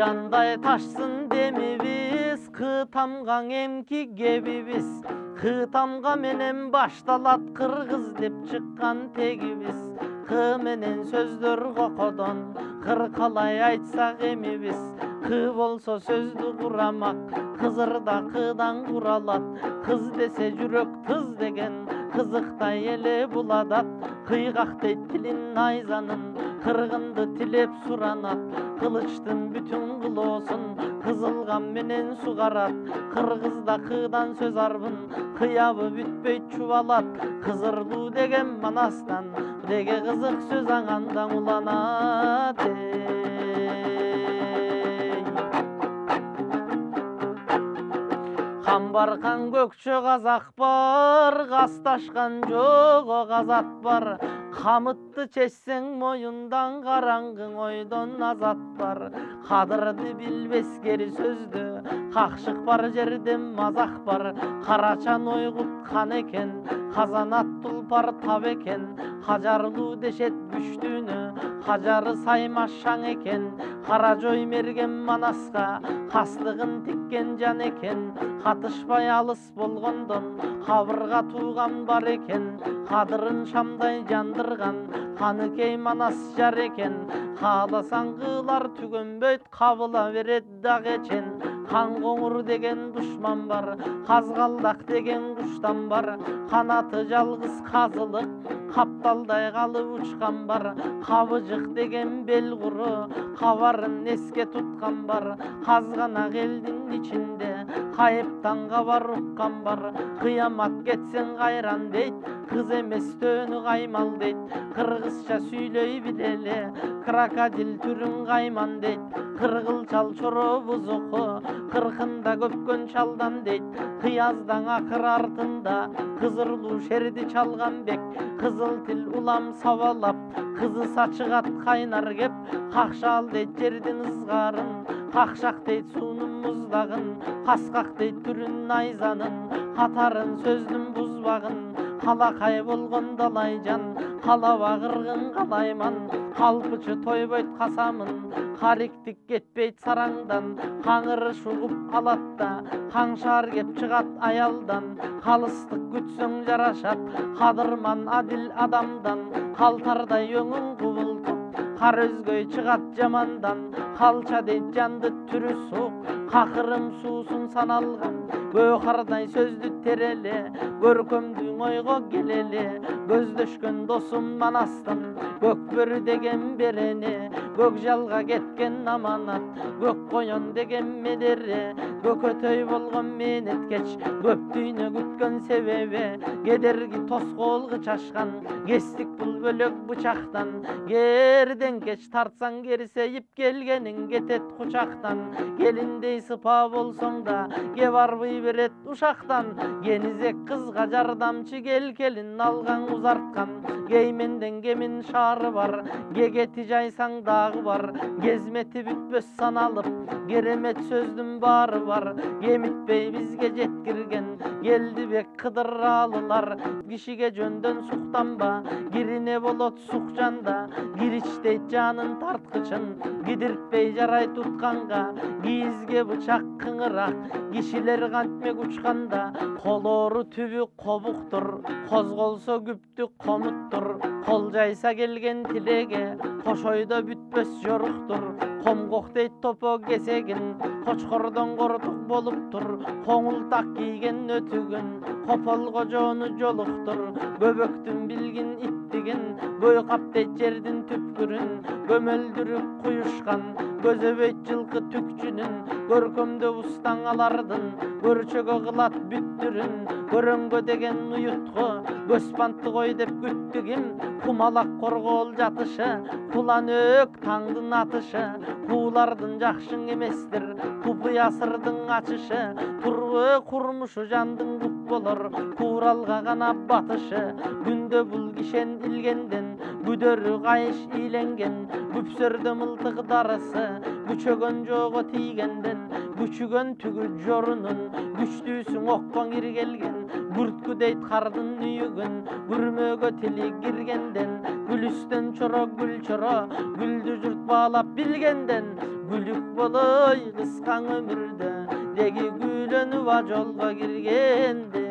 Кыяндай ташсын демибиз, кытамгаң эмки кебибиз. Кытамга менен башталат кыргыз деп чыккан тегибиз. Кы менен сөздөр кокодон, кыркалай айтсак эмибиз. Кы болсо сөздү курамак, кызырда кыдан куралат. Кыз десе жүрөк тыз деген, кызыктай эле буладат. Кыйгак дейт тилин найзанын, кыргынды тилеп суранат. Кылычтын бүтүн кылоосун, кызылган менен сугарат. Кыргызда кыдан сөз арбын, кыябы бүтпөйт чубалат. Кызырлуу деген манастан, деге кызык сөз аңандан уланат. Камбаркан көкчө казак бар, касташкан жого казат бар. Камытты чечсең моюндан, караңгың ойдон азат бар. Кадырды билбес кери сөздү, какшык бар жерде мазак бар. Карачан ойгуткан экен, казанат тулпар тап экен. Кажарлуу дешет күчтүүнү, кажары саймашаң экен. Кара жой мерген манаска, кастыгын тиккен жан экен. Катышпай алыс болгондон, кабырга тууган бар экен. Кадырын шамдай жандырган, каныкей манас жар экен. Кааласаң кылар түгөнбөйт, кабыла берет дак эчен. Кан коңур деген душман бар, казгалдак деген куштан бар. Канаты жалгыз казылык, капталдай калып учкан бар. Кабыжык деген бел куру, кабарын эске туткан бар. Казганак элдин ичинде, кайыптан кабар уккан бар. Кыямат кетсең кайран дейт, кыз эмес төөнү каймал дейт. Кыргызча сүйлөй билели, крокодил түрүн кайман дейт. Кыргылчал чоро бузуку, кыркында көпкөн чалдан дейт. Кыяздан акыр артында, кызырлуу шерди чалган бек. Кызыл тил улам сабалап, кызы сачыгат кайнар кеп. Какшал дейт жердин ызгарын, какшак дейт суунун муздагын. Каскак дейт түрүн найзанын, катарын сөздүн бузбагын. Калакай болгон далайжан, калаба кыргын калайман. Калпычы тойбойт касамын, кариктик кетпейт сараңдан. Каңыры шугуп алат да, каңшаар кеп чыгат аялдан. Калыстык күтсөң жарашат, кадырман адил адамдан. Калтардай өңүң кубултуп, кар өзгөй чыгат жамандан. Калча дейт жанды түрү суук, какырым суусун саналган. Көкардай сөздү тереле, көркөмдүң ойго келеле. Көздөшкөн досум манастын, көкбөрү деген берене. Көкжалга кеткен аманат, көк коён деген медере. Көкөтөй болгон менеткеч, көп дүйнө күткөн себеби. Кедерги тоскоолгу чашкан, кестик бул бөлөк бычактан. Керден кеч тартсаң керсейип, келгениң кетет кучактан. Келиндей сыпа болсоң да, ке барбый берет ушактан. Кенизек кызга жардамчы кел, келин алгаң узарткан. Кейменден кемин шаары бар, кегети жайсаң дагы бар. Кезмети бүтпөс саналып, керемет сөздүн баары бар. Кемитпей бизге жеткирген, келди бек кыдыралылар. Кишиге жөндөн суктанба, кирине болот сук жанда. Киричтейт жанын тарткычын, кидиртпей жарай тутканга. Кийизге бычак кыңырак, кишилер кантмек учканда. Колору түбү кобуктур, козголсо күптү комуттур. Кол жайса келген тилеге, кошойдо бүтпөс жоруктур. Комгок дейт топо кесегин, кочкордон кортук болуптур. Коңултак кийген өтүгүн, копол кожону жолуктур. Көбөктүн билгин иттигин, бөй каптейт жердин түпкүрүн. Көмөлдүрүп куюшкан, көзөбөйт жылкы түкчүнүн. Көркөмдө устаң алардын, көрчөгө кылат бүттүрүн. Көрөңгө деген уютку, көспантты кой деп күттү ким? Кумалак коргоол жатышы, кулан өк таңдын атышы. Куулардын жакшың эместир, купуй асырдың ачышы. Турбу курмушу жандың куп болор, кууралга гана батышы. Күндө бул кишен илгенден, бүдөрү кайыш ийленген. Бүпсөрдө мылтык дарысы, күчөгөн жого тийгенден. Күчүгөн түгү жорунун, күчтүүсүң оккоң иргелген. Бүрткү дейт кардын үйүгүн, бүрмөгө тили киргенден. Гүлүстөн чоро гүл чоро, гүлдү журт баалап билгенден. Gülük bolay kıskan ömürde, degi gülönüp a jolga girgende.